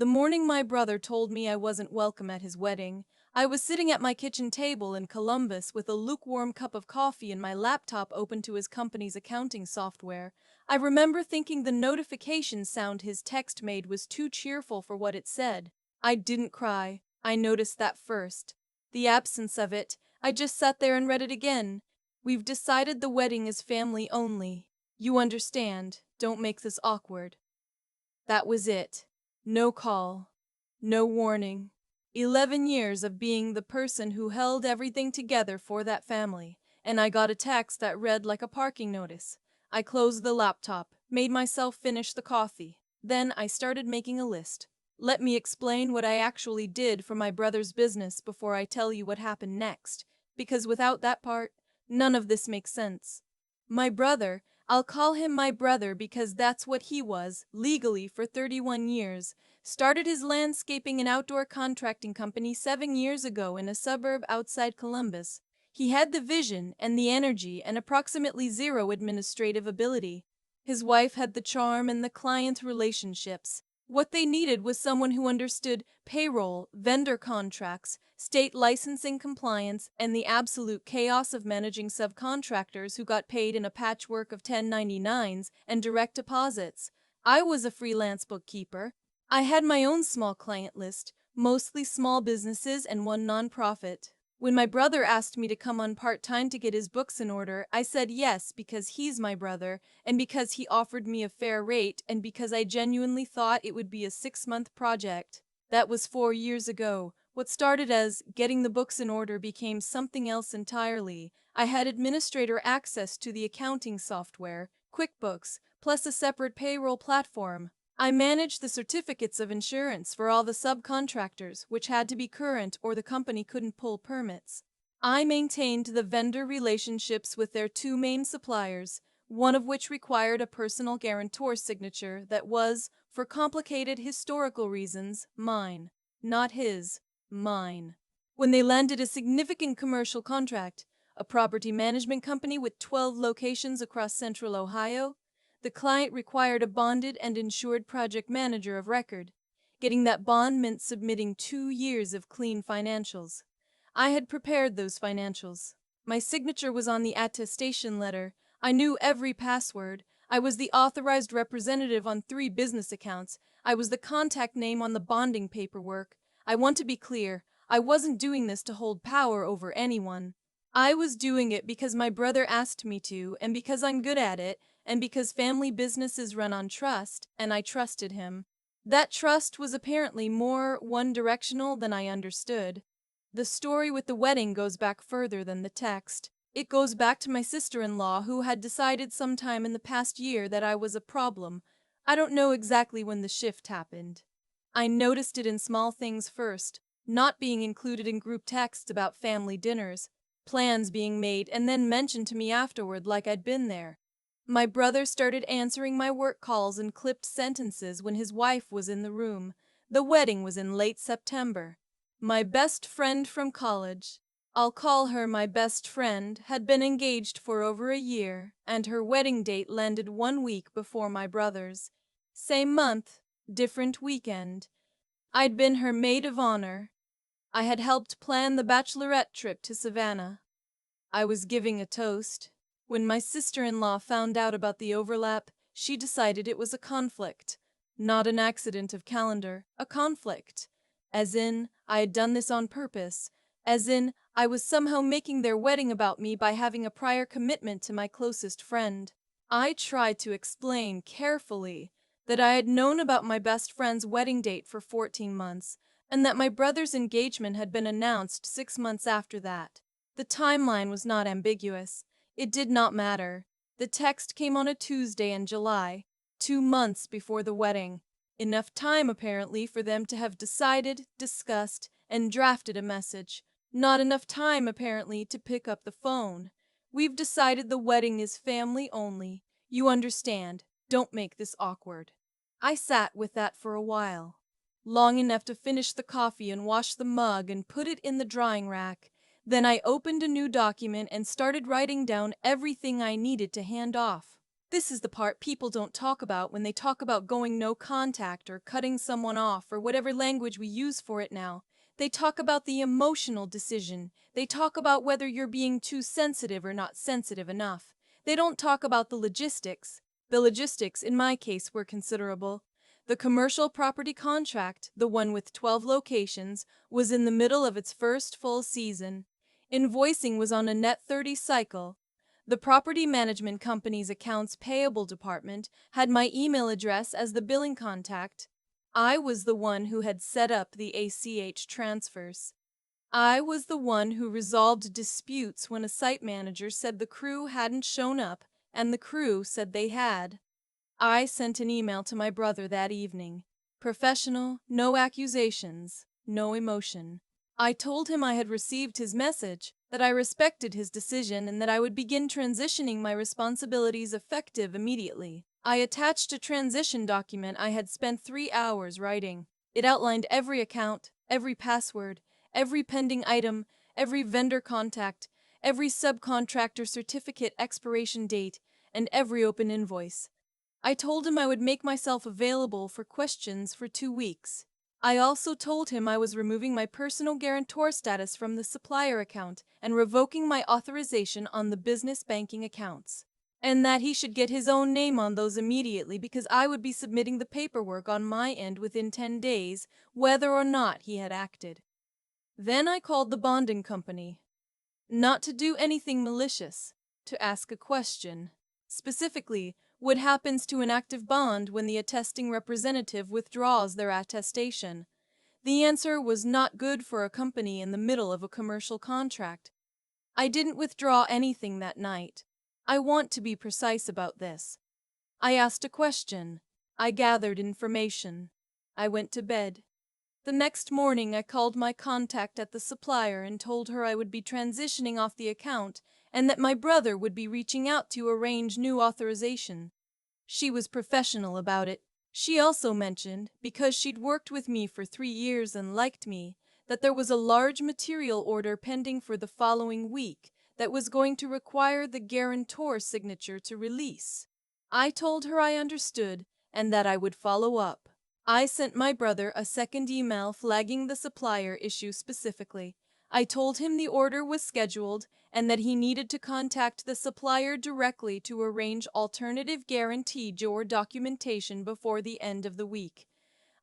The morning my brother told me I wasn't welcome at his wedding, I was sitting at my kitchen table in Columbus with a lukewarm cup of coffee and my laptop open to his company's accounting software. I remember thinking the notification sound his text made was too cheerful for what it said. I didn't cry. I noticed that first. The absence of it. I just sat there and read it again. We've decided the wedding is family only. You understand. Don't make this awkward. That was it. No call. No warning. 11 years of being the person who held everything together for that family, and I got a text that read like a parking notice. I closed the laptop, made myself finish the coffee. Then I started making a list. Let me explain what I actually did for my brother's business before I tell you what happened next, because without that part, none of this makes sense. My brother, I'll call him my brother because that's what he was, legally for 31 years, started his landscaping and outdoor contracting company 7 years ago in a suburb outside Columbus. He had the vision and the energy and approximately zero administrative ability. His wife had the charm and the client relationships. What they needed was someone who understood payroll, vendor contracts, state licensing compliance, and the absolute chaos of managing subcontractors who got paid in a patchwork of 1099s and direct deposits. I was a freelance bookkeeper. I had my own small client list, mostly small businesses and one nonprofit. When my brother asked me to come on part-time to get his books in order, I said yes because he's my brother, and because he offered me a fair rate, and because I genuinely thought it would be a 6-month project. That was 4 years ago. What started as getting the books in order became something else entirely. I had administrator access to the accounting software, QuickBooks, plus a separate payroll platform. I managed the certificates of insurance for all the subcontractors, which had to be current or the company couldn't pull permits. I maintained the vendor relationships with their 2 main suppliers, one of which required a personal guarantor signature that was, for complicated historical reasons, mine. Not his, mine. When they landed a significant commercial contract, a property management company with 12 locations across central Ohio, the client required a bonded and insured project manager of record. Getting that bond meant submitting 2 years of clean financials. I had prepared those financials. My signature was on the attestation letter. I knew every password. I was the authorized representative on 3 business accounts. I was the contact name on the bonding paperwork. I want to be clear. I wasn't doing this to hold power over anyone. I was doing it because my brother asked me to, and because I'm good at it, and because family businesses run on trust, and I trusted him. That trust was apparently more one-directional than I understood. The story with the wedding goes back further than the text. It goes back to my sister-in-law who had decided sometime in the past year that I was a problem. I don't know exactly when the shift happened. I noticed it in small things first, not being included in group texts about family dinners, plans being made and then mentioned to me afterward like I'd been there. My brother started answering my work calls in clipped sentences when his wife was in the room. The wedding was in late September. My best friend from college, I'll call her my best friend, had been engaged for over a year, and her wedding date landed 1 week before my brother's. Same month, different weekend. I'd been her maid of honor. I had helped plan the bachelorette trip to Savannah. I was giving a toast. When my sister-in-law found out about the overlap, she decided it was a conflict. Not an accident of calendar, a conflict. As in, I had done this on purpose. As in, I was somehow making their wedding about me by having a prior commitment to my closest friend. I tried to explain carefully that I had known about my best friend's wedding date for 14 months, and that my brother's engagement had been announced 6 months after that. The timeline was not ambiguous. It did not matter. The text came on a Tuesday in July, 2 months before the wedding. Enough time, apparently, for them to have decided, discussed, and drafted a message. Not enough time, apparently, to pick up the phone. We've decided the wedding is family only. You understand. Don't make this awkward. I sat with that for a while. Long enough to finish the coffee and wash the mug and put it in the drying rack. Then I opened a new document and started writing down everything I needed to hand off. This is the part people don't talk about when they talk about going no contact or cutting someone off or whatever language we use for it now. They talk about the emotional decision. They talk about whether you're being too sensitive or not sensitive enough. They don't talk about the logistics. The logistics, in my case, were considerable. The commercial property contract, the one with 12 locations, was in the middle of its first full season. Invoicing was on a net 30 cycle. The property management company's accounts payable department had my email address as the billing contact. I was the one who had set up the ACH transfers. I was the one who resolved disputes when a site manager said the crew hadn't shown up and the crew said they had. I sent an email to my brother that evening. Professional, no accusations, no emotion. I told him I had received his message, that I respected his decision, and that I would begin transitioning my responsibilities effective immediately. I attached a transition document I had spent 3 hours writing. It outlined every account, every password, every pending item, every vendor contact, every subcontractor certificate expiration date, and every open invoice. I told him I would make myself available for questions for 2 weeks. I also told him I was removing my personal guarantor status from the supplier account and revoking my authorization on the business banking accounts, and that he should get his own name on those immediately because I would be submitting the paperwork on my end within 10 days, whether or not he had acted. Then I called the bonding company. Not to do anything malicious, to ask a question. Specifically, what happens to an active bond when the attesting representative withdraws their attestation? The answer was not good for a company in the middle of a commercial contract. I didn't withdraw anything that night. I want to be precise about this. I asked a question. I gathered information. I went to bed. The next morning, I called my contact at the supplier and told her I would be transitioning off the account and that my brother would be reaching out to arrange new authorization. She was professional about it. She also mentioned, because she'd worked with me for 3 years and liked me, that there was a large material order pending for the following week that was going to require the guarantor signature to release. I told her I understood and that I would follow up. I sent my brother a second email flagging the supplier issue specifically. I told him the order was scheduled and that he needed to contact the supplier directly to arrange alternative guarantee or documentation before the end of the week.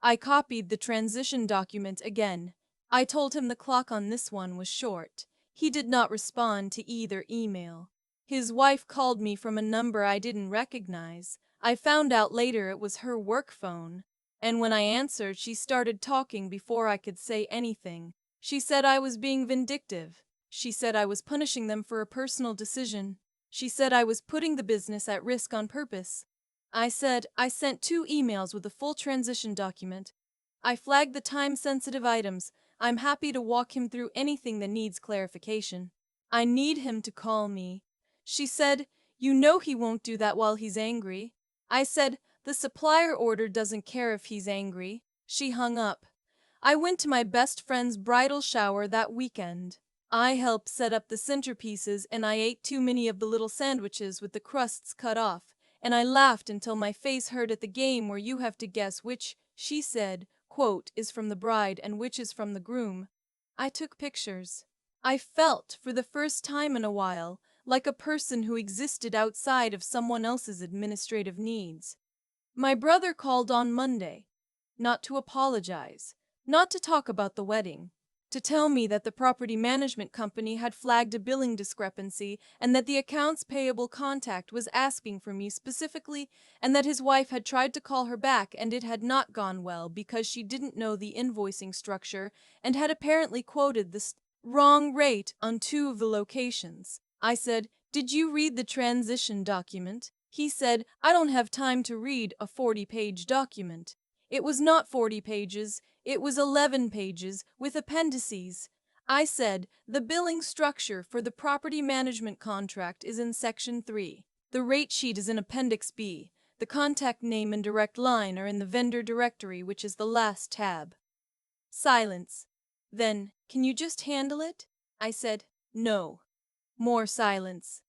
I copied the transition document again. I told him the clock on this one was short. He did not respond to either email. His wife called me from a number I didn't recognize. I found out later it was her work phone. And when I answered, she started talking before I could say anything. She said I was being vindictive. She said I was punishing them for a personal decision. She said I was putting the business at risk on purpose. I said I sent 2 emails with a full transition document. I flagged the time-sensitive items. I'm happy to walk him through anything that needs clarification. I need him to call me. She said, you know he won't do that while he's angry. I said, the supplier order doesn't care if he's angry. She hung up. I went to my best friend's bridal shower that weekend. I helped set up the centerpieces and I ate too many of the little sandwiches with the crusts cut off, and I laughed until my face hurt at the game where you have to guess which, she said, quote, is from the bride and which is from the groom. I took pictures. I felt, for the first time in a while, like a person who existed outside of someone else's administrative needs. My brother called on Monday, not to apologize, not to talk about the wedding, to tell me that the property management company had flagged a billing discrepancy and that the accounts payable contact was asking for me specifically and that his wife had tried to call her back and it had not gone well because she didn't know the invoicing structure and had apparently quoted the wrong rate on 2 of the locations. I said, did you read the transition document? He said, I don't have time to read a 40-page document. It was not 40 pages, it was 11 pages with appendices. I said, the billing structure for the property management contract is in Section 3. The rate sheet is in Appendix B. The contact name and direct line are in the vendor directory, which is the last tab. Silence. Then, can you just handle it? I said, no. More silence.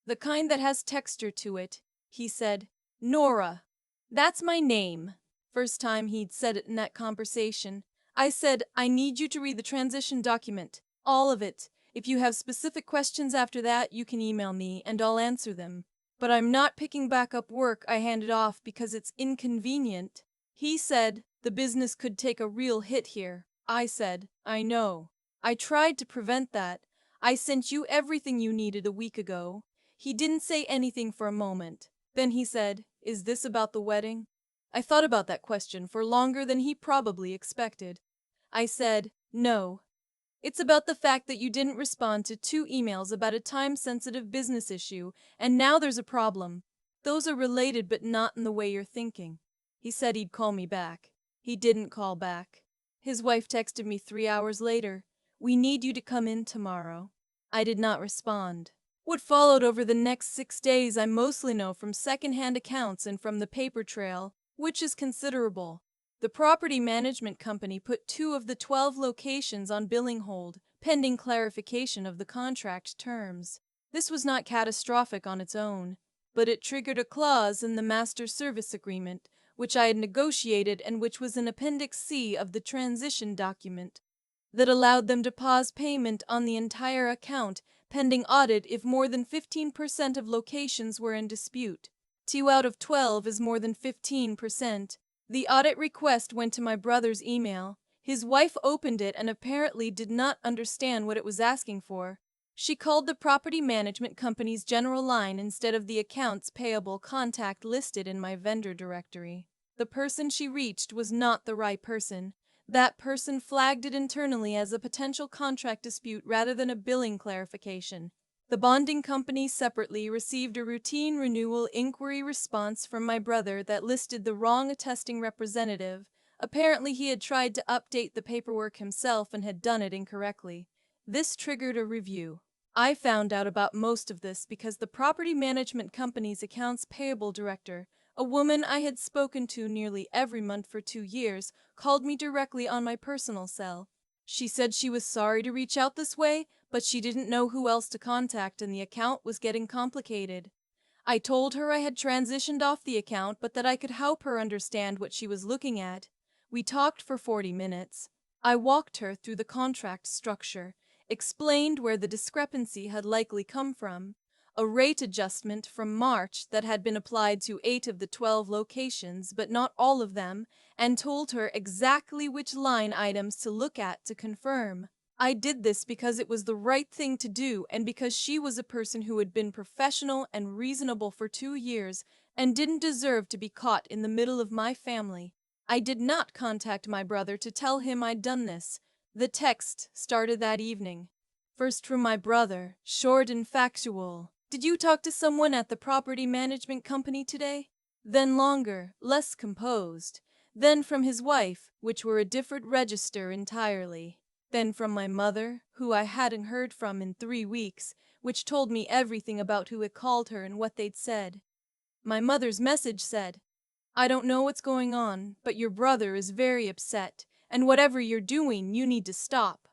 The kind that has texture to it. He said, "Nora. That's my name." First time he'd said it in that conversation. I said, "I need you to read the transition document. All of it. If you have specific questions after that, you can email me and I'll answer them. But I'm not picking back up work I handed off because it's inconvenient." He said, "The business could take a real hit here." I said, "I know. I tried to prevent that. I sent you everything you needed a week ago." He didn't say anything for a moment. Then he said, "Is this about the wedding?" I thought about that question for longer than he probably expected. I said, "No. It's about the fact that you didn't respond to 2 emails about a time-sensitive business issue, and now there's a problem. Those are related but not in the way you're thinking." He said he'd call me back. He didn't call back. His wife texted me 3 hours later, "We need you to come in tomorrow." I did not respond. What followed over the next 6 days I mostly know from secondhand accounts and from the paper trail, which is considerable. The property management company put 2 of the 12 locations on billing hold, pending clarification of the contract terms. This was not catastrophic on its own, but it triggered a clause in the master service agreement, which I had negotiated and which was in Appendix C of the transition document, that allowed them to pause payment on the entire account pending audit if more than 15% of locations were in dispute. 2 out of 12 is more than 15%. The audit request went to my brother's email. His wife opened it and apparently did not understand what it was asking for. She called the property management company's general line instead of the accounts payable contact listed in my vendor directory. The person she reached was not the right person. That person flagged it internally as a potential contract dispute rather than a billing clarification. The bonding company separately received a routine renewal inquiry response from my brother that listed the wrong attesting representative. Apparently he had tried to update the paperwork himself and had done it incorrectly. This triggered a review. I found out about most of this because the property management company's accounts payable director, a woman I had spoken to nearly every month for 2 years, called me directly on my personal cell. She said she was sorry to reach out this way, but she didn't know who else to contact and the account was getting complicated. I told her I had transitioned off the account but that I could help her understand what she was looking at. We talked for 40 minutes. I walked her through the contract structure, explained where the discrepancy had likely come from, a rate adjustment from March that had been applied to 8 of the 12 locations but not all of them, and told her exactly which line items to look at to confirm. I did this because it was the right thing to do and because she was a person who had been professional and reasonable for 2 years and didn't deserve to be caught in the middle of my family. I did not contact my brother to tell him I'd done this. The text started that evening. First from my brother, short and factual. "Did you talk to someone at the property management company today?" Then longer, less composed. Then from his wife, which were a different register entirely. Then from my mother, who I hadn't heard from in 3 weeks, which told me everything about who had called her and what they'd said. My mother's message said, "I don't know what's going on, but your brother is very upset, and whatever you're doing, you need to stop."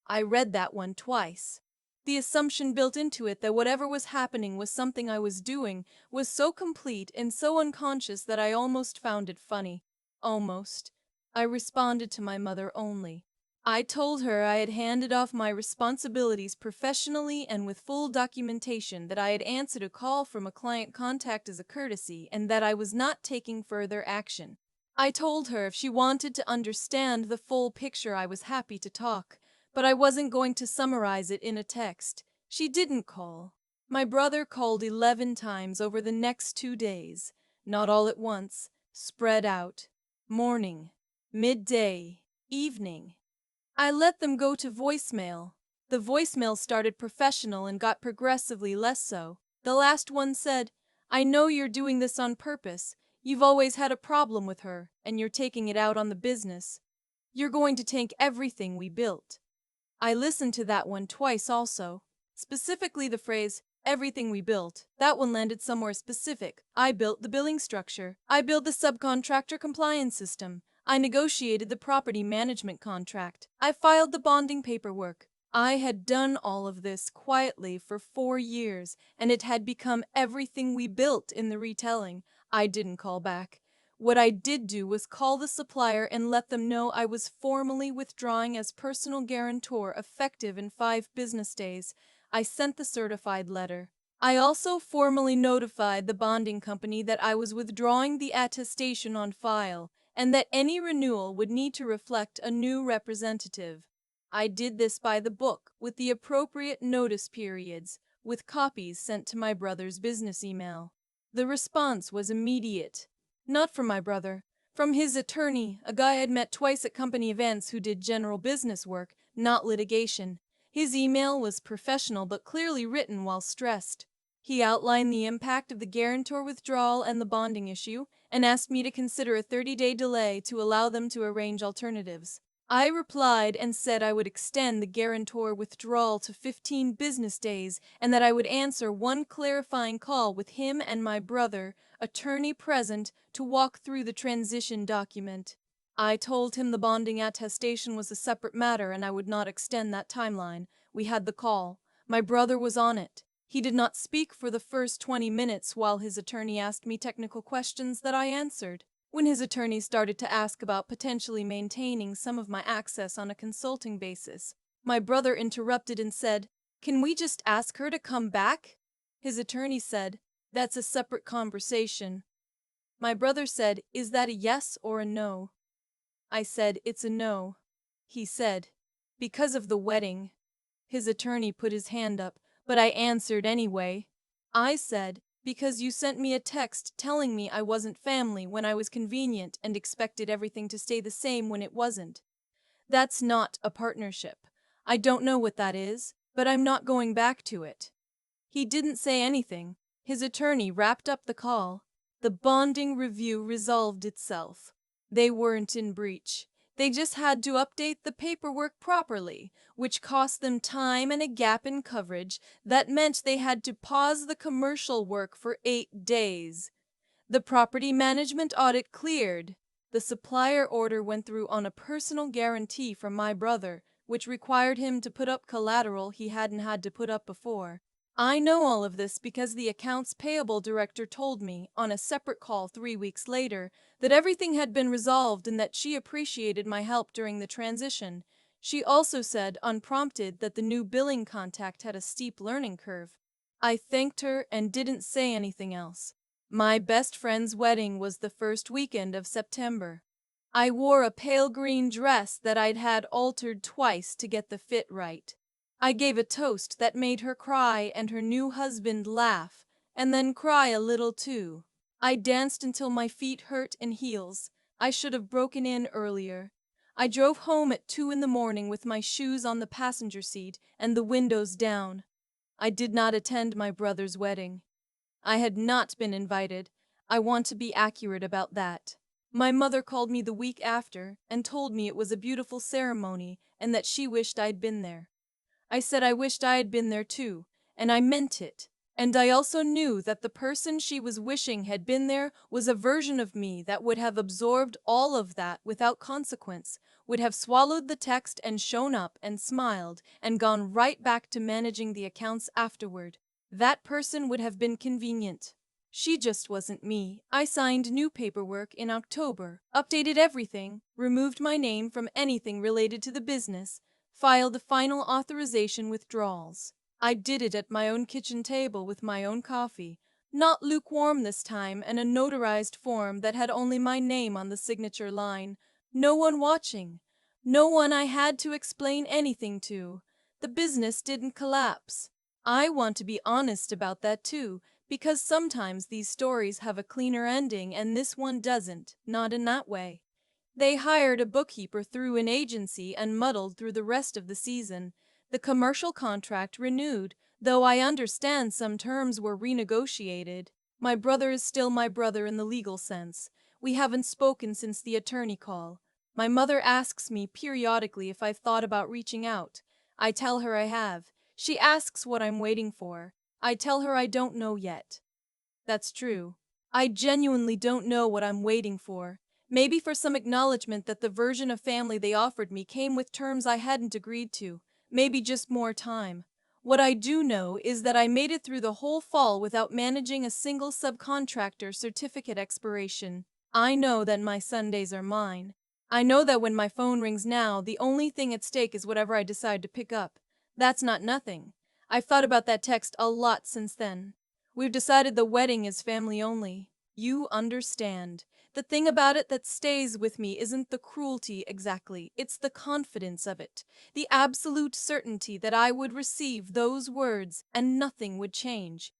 I read that one twice. The assumption built into it that whatever was happening was something I was doing was so complete and so unconscious that I almost found it funny. Almost. I responded to my mother only. I told her I had handed off my responsibilities professionally and with full documentation, that I had answered a call from a client contact as a courtesy, and that I was not taking further action. I told her if she wanted to understand the full picture I was happy to talk, but I wasn't going to summarize it in a text. She didn't call. My brother called 11 times over the next 2 days, not all at once, spread out. Morning, midday, evening. I let them go to voicemail. The voicemail started professional and got progressively less so. The last one said, "I know you're doing this on purpose. You've always had a problem with her, and you're taking it out on the business. You're going to tank everything we built." I listened to that one twice also. Specifically the phrase, "everything we built." That one landed somewhere specific. I built the billing structure. I built the subcontractor compliance system. I negotiated the property management contract. I filed the bonding paperwork. I had done all of this quietly for 4 years, and it had become everything we built in the retelling. I didn't call back. What I did do was call the supplier and let them know I was formally withdrawing as personal guarantor effective in 5 business days. I sent the certified letter. I also formally notified the bonding company that I was withdrawing the attestation on file and that any renewal would need to reflect a new representative. I did this by the book with the appropriate notice periods, with copies sent to my brother's business email. The response was immediate. Not from my brother, from his attorney, a guy I'd met twice at company events who did general business work, not litigation. His email was professional but clearly written while stressed. He outlined the impact of the guarantor withdrawal and the bonding issue, and asked me to consider a 30-day delay to allow them to arrange alternatives. I replied and said I would extend the guarantor withdrawal to 15 business days and that I would answer one clarifying call with him and my brother, attorney present, to walk through the transition document. I told him the bonding attestation was a separate matter and I would not extend that timeline. We had the call. My brother was on it. He did not speak for the first 20 minutes while his attorney asked me technical questions that I answered. When his attorney started to ask about potentially maintaining some of my access on a consulting basis, my brother interrupted and said, "Can we just ask her to come back?" His attorney said, "That's a separate conversation." My brother said, "Is that a yes or a no?" I said, "It's a no." He said, "Because of the wedding." His attorney put his hand up, but I answered anyway. I said, "Because you sent me a text telling me I wasn't family when I was convenient and expected everything to stay the same when it wasn't. That's not a partnership. I don't know what that is, but I'm not going back to it." He didn't say anything. His attorney wrapped up the call. The bonding review resolved itself. They weren't in breach. They just had to update the paperwork properly, which cost them time and a gap in coverage that meant they had to pause the commercial work for 8 days. The property management audit cleared. The supplier order went through on a personal guarantee from my brother, which required him to put up collateral he hadn't had to put up before. I know all of this because the accounts payable director told me, on a separate call 3 weeks later, that everything had been resolved and that she appreciated my help during the transition. She also said, unprompted, that the new billing contact had a steep learning curve. I thanked her and didn't say anything else. My best friend's wedding was the first weekend of September. I wore a pale green dress that I'd had altered twice to get the fit right. I gave a toast that made her cry and her new husband laugh, and then cry a little too. I danced until my feet hurt in heels. I should have broken in earlier. I drove home at 2 in the morning with my shoes on the passenger seat and the windows down. I did not attend my brother's wedding. I had not been invited. I want to be accurate about that. My mother called me the week after and told me it was a beautiful ceremony and that she wished I'd been there. I said I wished I had been there too, and I meant it. And I also knew that the person she was wishing had been there was a version of me that would have absorbed all of that without consequence, would have swallowed the text and shown up and smiled and gone right back to managing the accounts afterward. That person would have been convenient. She just wasn't me. I signed new paperwork in October, updated everything, removed my name from anything related to the business, filed the final authorization withdrawals. I did it at my own kitchen table with my own coffee, not lukewarm this time, and a notarized form that had only my name on the signature line. No one watching. No one I had to explain anything to. The business didn't collapse. I want to be honest about that too, because sometimes these stories have a cleaner ending and this one doesn't, not in that way. They hired a bookkeeper through an agency and muddled through the rest of the season. The commercial contract renewed, though I understand some terms were renegotiated. My brother is still my brother in the legal sense. We haven't spoken since the attorney call. My mother asks me periodically if I've thought about reaching out. I tell her I have. She asks what I'm waiting for. I tell her I don't know yet. That's true. I genuinely don't know what I'm waiting for. Maybe for some acknowledgement that the version of family they offered me came with terms I hadn't agreed to. maybe just more time. What I do know is that I made it through the whole fall without managing a single subcontractor certificate expiration. I know that my Sundays are mine. I know that when my phone rings now, the only thing at stake is whatever I decide to pick up. That's not nothing. I've thought about that text a lot since then. We've decided the wedding is family only. You understand. The thing about it that stays with me isn't the cruelty exactly, it's the confidence of it. The absolute certainty that I would receive those words and nothing would change.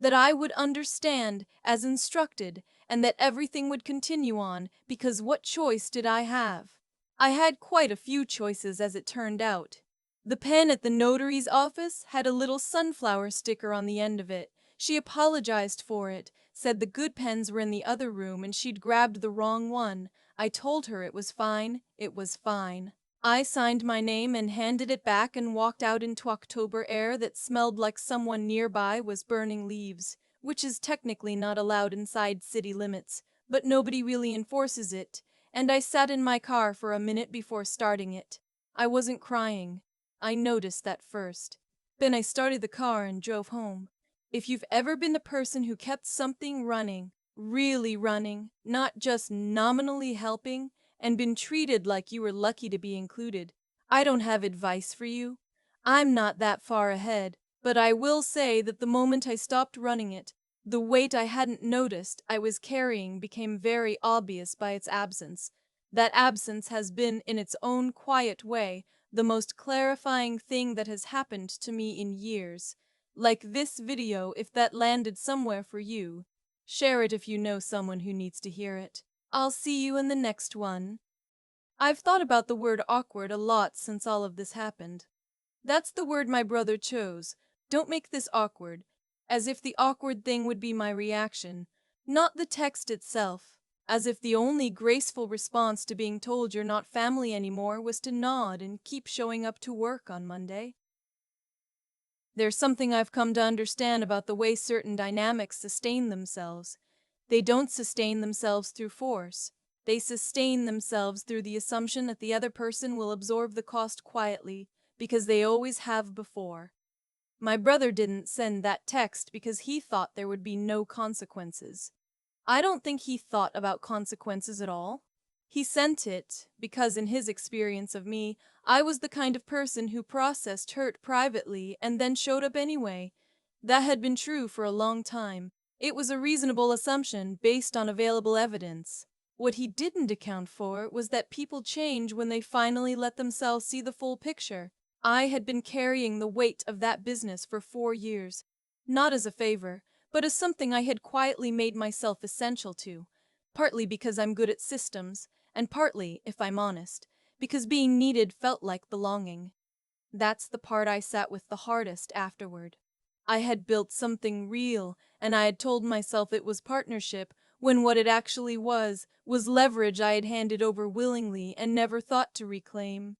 That I would understand as instructed and that everything would continue on because what choice did I have? I had quite a few choices as it turned out. The pen at the notary's office had a little sunflower sticker on the end of it. She apologized for it, said the good pens were in the other room and she'd grabbed the wrong one. I told her it was fine, it was fine. I signed my name and handed it back and walked out into October air that smelled like someone nearby was burning leaves, which is technically not allowed inside city limits, but nobody really enforces it, and I sat in my car for a minute before starting it. I wasn't crying. I noticed that first. Then I started the car and drove home. If you've ever been the person who kept something running, really running, not just nominally helping, and been treated like you were lucky to be included, I don't have advice for you. I'm not that far ahead, but I will say that the moment I stopped running it, the weight I hadn't noticed I was carrying became very obvious by its absence. That absence has been, in its own quiet way, the most clarifying thing that has happened to me in years. Like this video, if that landed somewhere for you, share it if you know someone who needs to hear it. I'll see you in the next one. I've thought about the word awkward a lot since all of this happened. That's the word my brother chose. Don't make this awkward. As if the awkward thing would be my reaction, not the text itself. As if the only graceful response to being told you're not family anymore was to nod and keep showing up to work on Monday. There's something I've come to understand about the way certain dynamics sustain themselves. They don't sustain themselves through force. They sustain themselves through the assumption that the other person will absorb the cost quietly, because they always have before. My brother didn't send that text because he thought there would be no consequences. I don't think he thought about consequences at all. He sent it because, in his experience of me, I was the kind of person who processed hurt privately and then showed up anyway. That had been true for a long time. It was a reasonable assumption based on available evidence. What he didn't account for was that people change when they finally let themselves see the full picture. I had been carrying the weight of that business for 4 years, not as a favor, but as something I had quietly made myself essential to, partly because I'm good at systems, and partly, if I'm honest, because being needed felt like belonging. That's the part I sat with the hardest afterward. I had built something real, and I had told myself it was partnership, when what it actually was leverage I had handed over willingly and never thought to reclaim.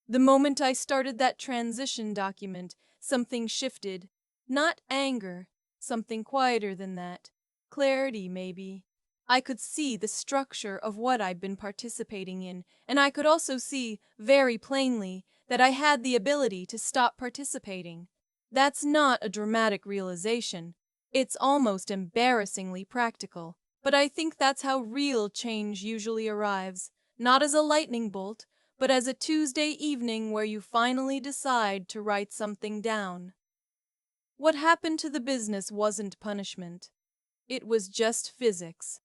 The moment I started that transition document, something shifted. Not anger, something quieter than that. Clarity, maybe. I could see the structure of what I'd been participating in, and I could also see, very plainly, that I had the ability to stop participating. That's not a dramatic realization. It's almost embarrassingly practical. But I think that's how real change usually arrives. Not as a lightning bolt, but as a Tuesday evening where you finally decide to write something down. What happened to the business wasn't punishment. It was just physics.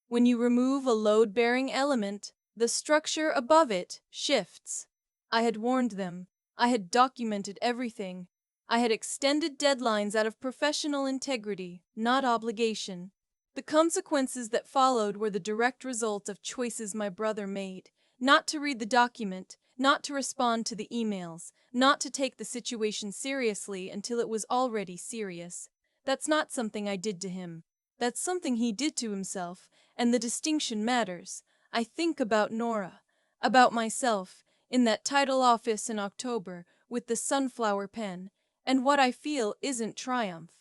When you remove a load-bearing element, the structure above it shifts. I had warned them. I had documented everything. I had extended deadlines out of professional integrity, not obligation. The consequences that followed were the direct result of choices my brother made. Not to read the document, not to respond to the emails, not to take the situation seriously until it was already serious. That's not something I did to him. That's something he did to himself, and the distinction matters. I think about Nora, about myself, in that title office in October with the sunflower pen, and what I feel isn't triumph.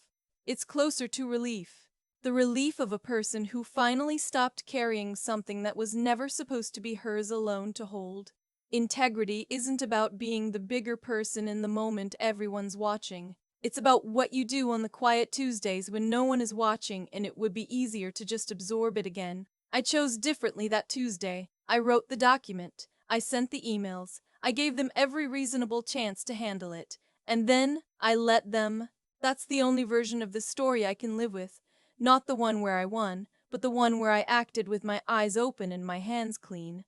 It's closer to relief. The relief of a person who finally stopped carrying something that was never supposed to be hers alone to hold. Integrity isn't about being the bigger person in the moment everyone's watching. It's about what you do on the quiet Tuesdays when no one is watching and it would be easier to just absorb it again. I chose differently that Tuesday. I wrote the document. I sent the emails. I gave them every reasonable chance to handle it. And then I let them. That's the only version of the story I can live with. Not the one where I won, but the one where I acted with my eyes open and my hands clean.